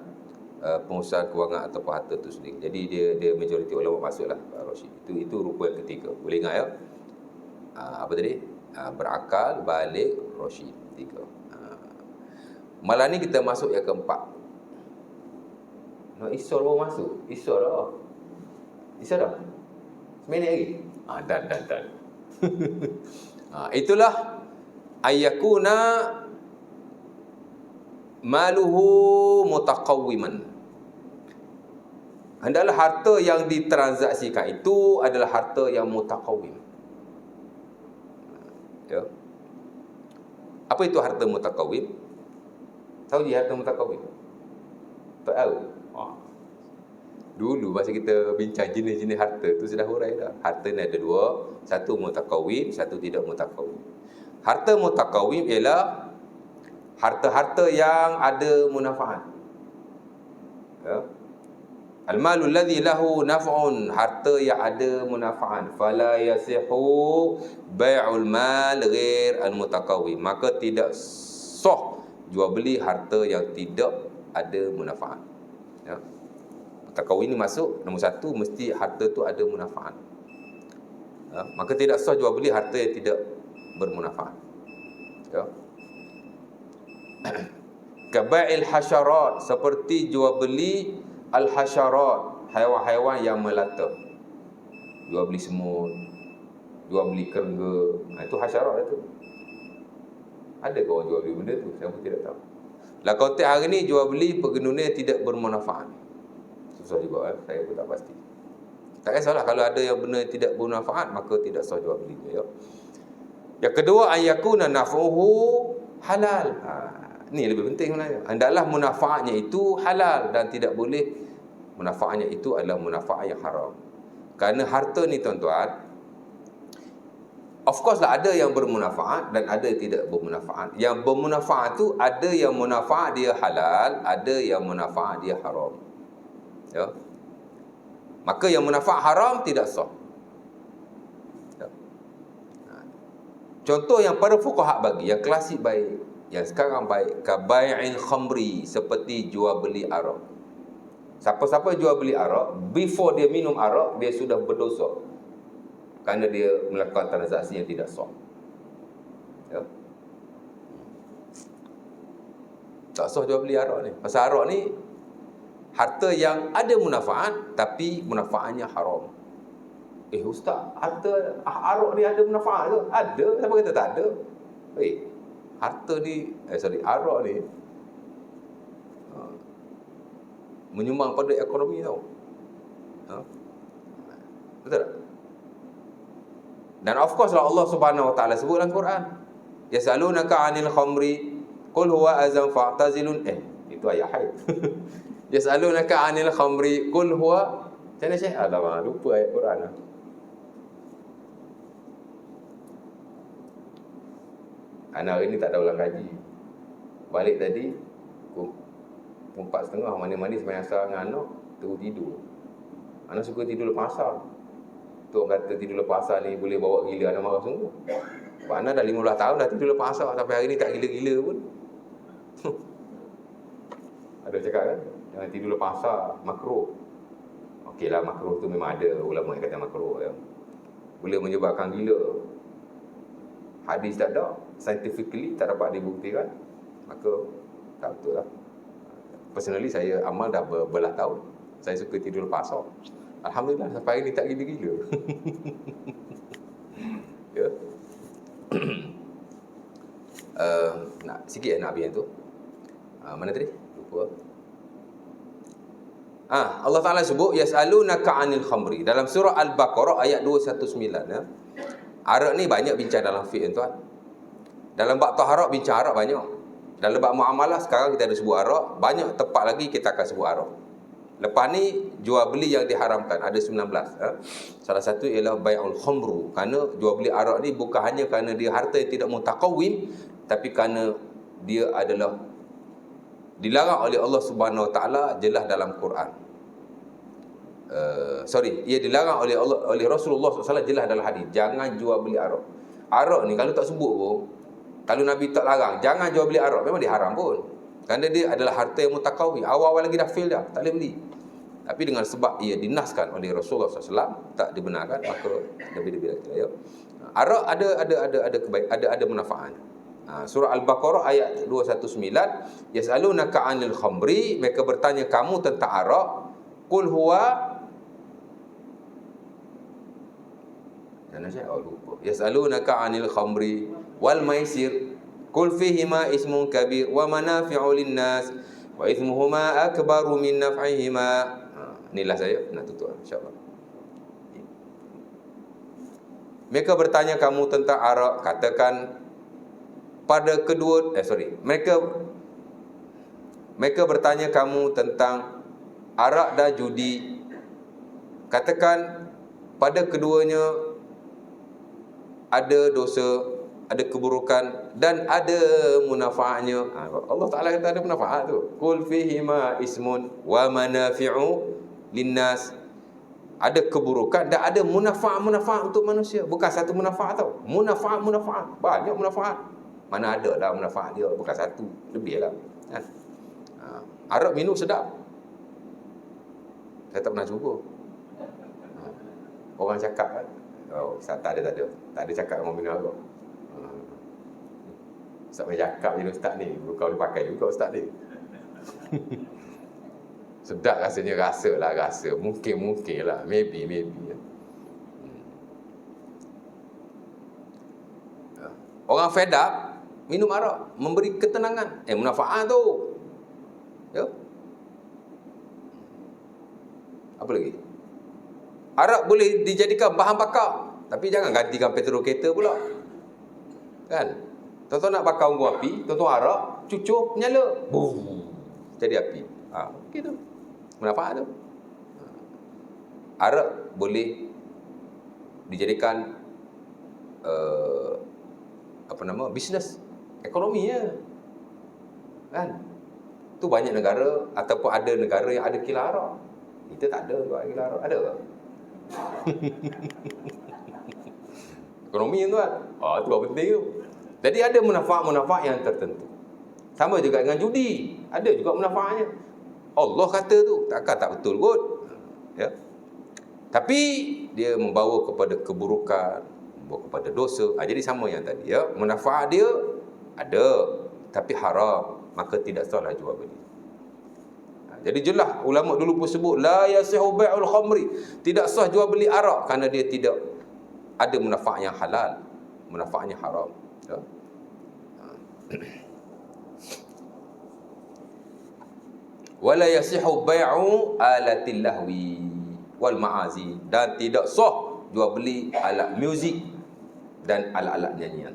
pengurusan kewangan ataupun harta itu sendiri. Jadi dia majoriti ulama masuklah rasyid. Itu rupa yang ketiga. Boleh ingat ya? Apa tadi? Berakal, balik, rasyid. 3. Malam ni kita masuk yang keempat. Isor baru masuk. Isor dah. Isor dah. Seminit lagi. Dan. Itulah ayyakuna maluhu mutaqawwiman. Hendaklah harta yang ditransaksikan itu adalah harta yang mutaqawwim. Ya. Apa itu harta mutaqawwim? Tahu je harta mutaqawwim? Tak tahu. Dulu masa kita bincang jenis-jenis harta tu sudah hurai dah. Harta ni ada 2, satu mutaqawwim, satu tidak mutaqawwim. Harta mutaqawwim ialah harta-harta yang ada munafaat. Ya. Al-malu alladhi lahu naf'un, harta yang ada munafaat. Fala yasihu bai'ul mal ghair al-mutakawwim, maka tidak sah jual beli harta yang tidak ada munafaat. Ya. Mutakawwim ni masuk nombor satu, mesti harta tu ada munafaat. Ya. Maka tidak sah jual beli harta yang tidak bermunafaat. Ya. Kaba'il hasyarat, seperti jual beli al-hasyarat, haiwan-haiwan yang melata. Jual beli semut, jual beli kerengga, itu hasyarat itu. Ada ke orang jual beli benda tu? Saya pun tidak tahu. Lah konteks hari ni jual beli perkebunan tidak bermanfaat. Susah juga, saya pun tak pasti. Tak kisahlah, kalau ada yang benda tidak bermanfaat, maka tidak sah jual beli. Ya. Yang kedua, ayyakuna naf'uhu halal. Ni lebih penting sebenarnya. Hendaklah munafaatnya itu halal, dan tidak boleh munafaatnya itu adalah munafaat yang haram. Kerana harta ni tuan-tuan, of course lah ada yang bermunafaat dan ada yang tidak bermunafaat. Yang bermunafaat tu ada yang munafaat dia halal, ada yang munafaat dia haram. Ya. Maka yang munafaat haram tidak sah. Ya. Contoh yang para fuqaha bagi, yang klasik baik, yang sekarang baik, kabai'il khamri, seperti jual beli arak. Siapa-siapa jual beli arak, before dia minum arak, dia sudah berdosa, kerana dia melakukan transaksi yang tidak sah. Ya. Tak sah jual beli arak ni. Pasal arak ni harta yang ada munafaat, tapi munafaatnya haram. Ustaz, harta arak ni ada munafaat ke? Ada, siapa kata tak ada? Harta ni, arak ni menyumbang pada ekonomi tau. Betul tak? Dan of course lah Allah Subhanahu Wa Taala sebut dalam Quran, yasalunaka 'anil khamri qul huwa azam fa'tazilun, itu ayat haid. Yasalunaka 'anil khamri qul huwa, macam mana Syekh? Alamak, lupa ayat Quran lah. Anak hari ni tak ada ulang kaji. Balik tadi pukul 4.30, mandi-mandi sembahyang asar dengan anak, terus tidur. Anak suka tidur lepas asar. Tu orang kata tidur lepas asar ni boleh bawa gila. Anak marah sungguh. Anak dah 15 tahun dah tidur lepas asar, sampai hari ni tak gila-gila pun. Ada cakap kan, jangan tidur lepas asar, makruh. Okeylah, makruh tu memang ada ulama yang kata makruh, ya. Boleh menyebabkan gila. Hadis tak ada, scientifically tak dapat dibuktikan, maka tak betul lah. Personally saya amal dah berbelah tahun, saya suka tidur lepas asar. Alhamdulillah sampai hari ni tak gila-gila. Ya. Nak sikit nak habis tu. Mana tadi? Lupa. Allah Ta'ala sebut yas'alunaka 'anil khamri dalam surah Al-Baqarah ayat 219, ya. Arak ni banyak bincang dalam fiqh, tuan. Dalam bab taharah bincang arak banyak. Dalam bab muamalah sekarang kita ada sebut arak, banyak tempat lagi kita akan sebut arak. Lepas ni jual beli yang diharamkan ada 19, ya. Salah satu ialah bai'ul khamru, kerana jual beli arak ni bukan hanya kerana dia harta yang tidak mutakawwim, tapi kerana dia adalah dilarang oleh Allah Subhanahu Wa Taala jelas dalam Quran. Ia dilarang oleh Allah, oleh Rasulullah SAW jelas dalam hadis, jangan jual beli arak. Arak ni kalau tak sebut pun, kalau Nabi tak larang jangan jual beli arak, memang dia haram pun, kerana dia adalah harta yang mutakawwim. Awal-awal lagi dah fail dah, tak boleh beli. Tapi dengan sebab ia dinaskan oleh Rasulullah SAW, tak dibenarkan, maka lebih-lebih lagi, ya. Arak ada kebaikan, ada manfaat. Surah Al-Baqarah ayat 219, yas'alunaka 'anil khamri, mereka bertanya kamu tentang arak, qul huwa, jangan saya lupa, yas'alunaka 'anil khamri wal maisir qul fihima ismun kabir wa manafi'u lin-nas wa ithmuhuma akbaru min naf'ihima. Inilah saya nak tutup insya-Allah. Mereka bertanya kamu tentang arak, katakan pada kedua mereka bertanya kamu tentang arak dan judi, katakan pada keduanya ada dosa ada keburukan dan ada munafaatnya. Allah Taala kata ada munafaat tu. Qul fihima ismun wa manafi'u linnas. Ada keburukan dan ada munafaat untuk manusia. Bukan satu munafaat tau. Munafaat. Banyak munafaat. Mana ada dah munafaat dia, bukan satu, lebih lah. Kan? Arak minum sedap. Saya tak pernah cuba. Orang cakap kan. Tak ada cakap orang minum arak. Ustaz main cakap je ustaz ni. Kau dia pakai juga ustaz ni. Sedap rasanya, rasa. Mungkin lah. Maybe. Orang fed up, minum arak. Memberi ketenangan. Munafaat tu. Ya. Apa lagi? Arak boleh dijadikan bahan bakar. Tapi jangan gantikan petrol kereta pula. Kan? Tuan-tuan nak bakar unggun api, tuan-tuan arak, cucuk, nyala. Boom. Jadi api. Gitu. Manfaat tu. Arak boleh dijadikan bisnes, ekonomi ya. Kan? Tu banyak negara ataupun ada negara yang ada kilang arak. Kita tak ada kilang arak. Ada ke? Ekonomi tuan. Tu yang penting tu. Jadi ada manfaat yang tertentu. Sama juga dengan judi. Ada juga manfaatnya. Allah kata tu, takkan tak betul kot. Ya. Tapi dia membawa kepada keburukan, membawa kepada dosa. Jadi sama yang tadi ya. Manfaat dia ada, tapi haram, maka tidak sahlah jual beli. Jadi jelas ulama dulu pun sebut la yasihu bai'ul khamri. Tidak sah jual beli arak kerana dia tidak ada manfaat yang halal, manfaatnya haram. Ya. Wala yasihu bai'u alatil lahwi wal ma'azi, dan tidak sah jual beli alat muzik dan alat-alat nyanyian.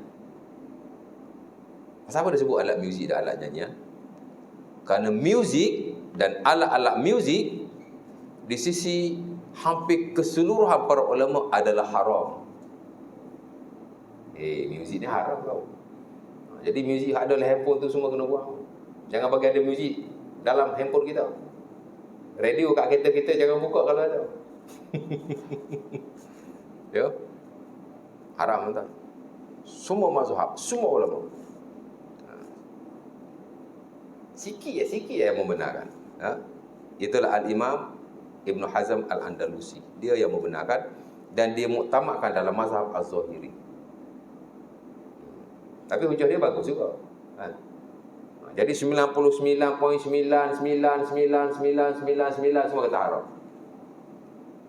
Kenapa dia sebut alat muzik dan alat nyanyian? Kerana muzik dan alat-alat muzik di sisi hampir keseluruhan para ulama adalah haram. Muzik ni haram tau. Jadi muzik ada dalam handphone tu semua kena buang. Jangan bagi ada muzik dalam handphone kita. Radio kat kereta kita jangan buka kalau ada. Ya. Haram tuan. Semua mazhab, semua ulama. Sikit yang membenarkan. Itulah Al-Imam Ibn Hazm Al-Andalusi. Dia yang membenarkan dan dia muktamadkan dalam mazhab Az-Zahiri. Tapi hujah dia bagus juga. Jadi 99.9999999 semua kata haram.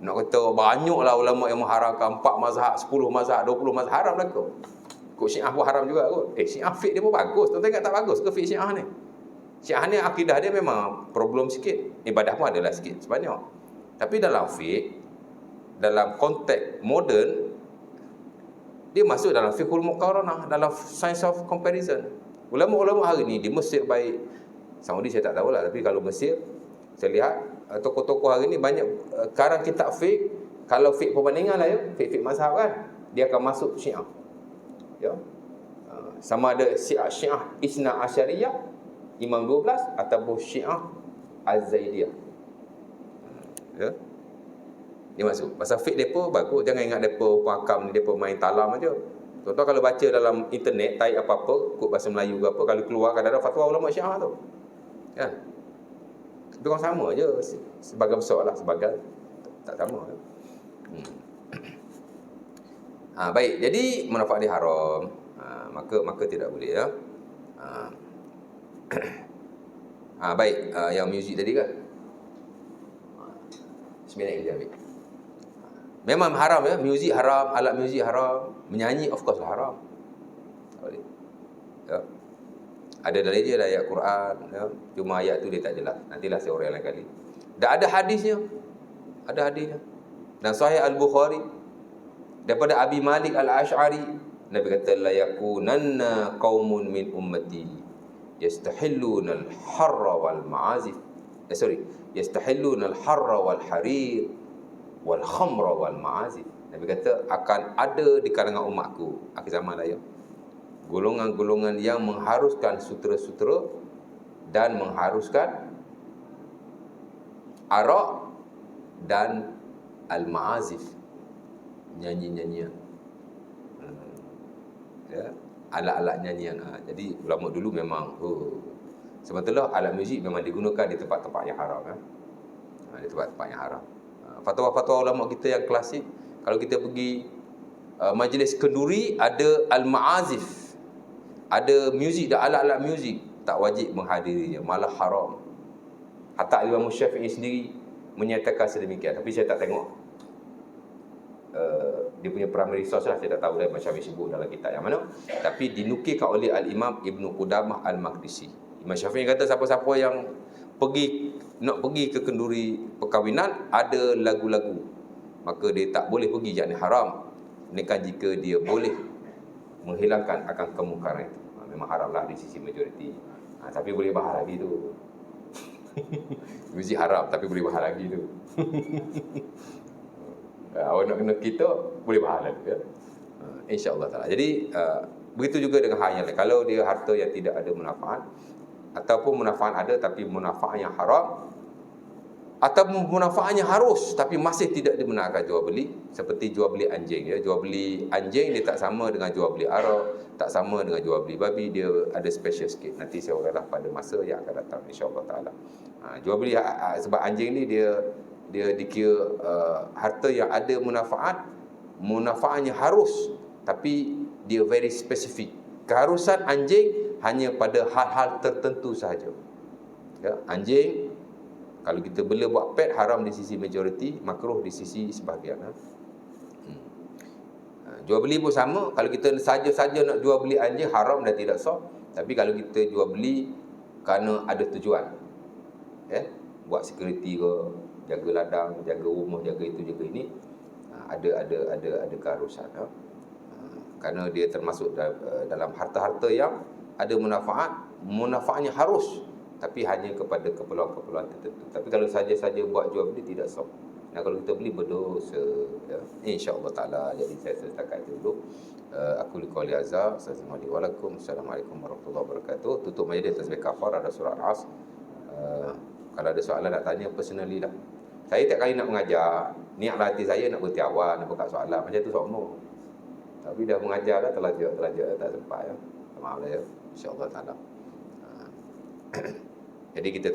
Nak kata banyaklah ulama yang mengharamkan 4 mazhab, 10 mazhab, 20 mazhab, haram lah kot. Kok Syiah pun haram juga kot. Syiah fiqh dia pun bagus. Tuan-tuan ingat tak bagus ke fiqh Syiah ni? Syiah ni akidah dia memang problem sikit. Ibadah pun adalah sikit sebanyak. Tapi dalam fiqh, dalam konteks moden, dia masuk dalam fiqhul muqaranah, dalam science of comparison. Ulama-ulama hari ni di Mesir baik, Saudi saya tak tahulah, tapi kalau Mesir saya lihat tokoh-tokoh hari ni banyak karang kitab fiqh. Kalau fiqh perbandingan lah ya, fiqh mazhab kan, dia akan masuk Syiah. Ya. Sama ada Syiah Isna Asyariyah, Imam 12, ataupun Syiah Az-Zaidiyah. Ya. Dia masuk. Pasal fiqh depa bagus, jangan ingat depa pakam ni depa main talam aja. Tuan-tuan kalau baca dalam internet taik apa-apa, kod bahasa Melayu ke apa, kalau keluar kadang-kadang fatwa ulama Syiah tu. Kan? Tapi orang sama je, sebagai besar lah, sebagai tak sama. Baik, jadi manfaat dia haram, maka tidak boleh ya. Baik, yang muzik tadi kan. 9 kita ambil. Memang haram ya, muzik haram, alat muzik haram, menyanyi of course lah haram. Tak boleh. Ya. Ada dalil dia lah ayat Quran, ya. Cuma ayat tu dia tak jelas. Nantilah saya uraikan lain kali. Dan ada hadisnya. Ada hadisnya. Dan Sahih Al-Bukhari daripada Abi Malik Al-Ash'ari, Nabi kata la yakunanna qaumun min ummati yastahilluna al-harra wal ma'azif. Yastahilluna al-harra wal harir wal khamra wal ma'azif. Nabi kata akan ada di kalangan umatku akhir zaman lah ya, golongan-golongan yang mengharuskan sutera-sutera dan mengharuskan arak dan al-ma'azif, nyanyi-nyanyian, ya, alat-alat nyanyian. Jadi ulama dulu memang sebetulnya alat muzik memang digunakan di tempat-tempat yang haram, di tempat-tempat yang haram. Fatwa-fatwa ulama kita yang klasik, kalau kita pergi majlis kenduri, ada al-ma'azif, ada muzik dan alat-alat muzik, tak wajib menghadirinya, malah haram. Hatta Imam Syafi'i sendiri menyatakan sedemikian. Tapi saya tak tengok dia punya primary source lah, saya tak tahu Imam Syafi'i sebut dalam kitab yang mana. Tapi dinukilkan oleh Al-Imam Ibnu Qudamah Al-Maqdisi. Imam Syafi'i kata siapa-siapa yang nak pergi ke kenduri perkahwinan ada lagu-lagu, maka dia tak boleh pergi, yakni haram. Melainkan jika dia boleh menghilangkan akan kemungkaran itu. Memang haramlah di sisi majoriti. Tapi boleh bahas lagi tu. Muzik haram tapi boleh bahas lagi tu. Awak nak kena kita boleh bahas lagi, ya. InsyaAllah ta'ala. Jadi begitu juga dengan hal yang lain. Kalau dia harta yang tidak ada manfaat, ataupun manfaat ada tapi manfaat yang haram, ataupun manfaatnya harus tapi masih tidak dibenarkan jual beli, seperti jual beli anjing, ya. Jual beli anjing dia tak sama dengan jual beli arak, tak sama dengan jual beli babi, dia ada special sikit. Nanti saya urailah pada masa yang akan datang, insya-Allah taala. Jual beli sebab anjing ni dia dikira harta yang ada manfaatnya harus, tapi dia very specific. Keharusan anjing hanya pada hal-hal tertentu sahaja. Ya, anjing kalau kita bela buat pet, haram di sisi majoriti, makruh di sisi sebahagian. Jual beli pun sama. Kalau kita saja-saja nak jual beli anjing, haram dan tidak sah. Tapi kalau kita jual beli kerana ada tujuan, ya, buat security ke, jaga ladang, jaga rumah, jaga itu, jaga ini, ada keharusan, ya. Kerana dia termasuk dalam harta-harta yang ada manfaatnya harus, tapi hanya kepada keperluan-keperluan tertentu. Tapi kalau saja-saja buat jual beli tidak sah. Nah, kalau kita beli berdosa, ya. Insya-Allah taala. Jadi saya setakat itu dulu. Aku liqauli azza, assalamualaikum warahmatullahi wabarakatuh. Tutup majlis tasbih kafar ada surah Al-As. Kalau ada soalan nak tanya personally lah. Saya tiap kali nak mengajar, niat hati saya nak berhenti awal, nak buka soalan macam tu semua. Tapi dah mengajar dah, terlajak tak sempat, ya. Maaf lah, ya. Insya-Allah taala. Jadi kita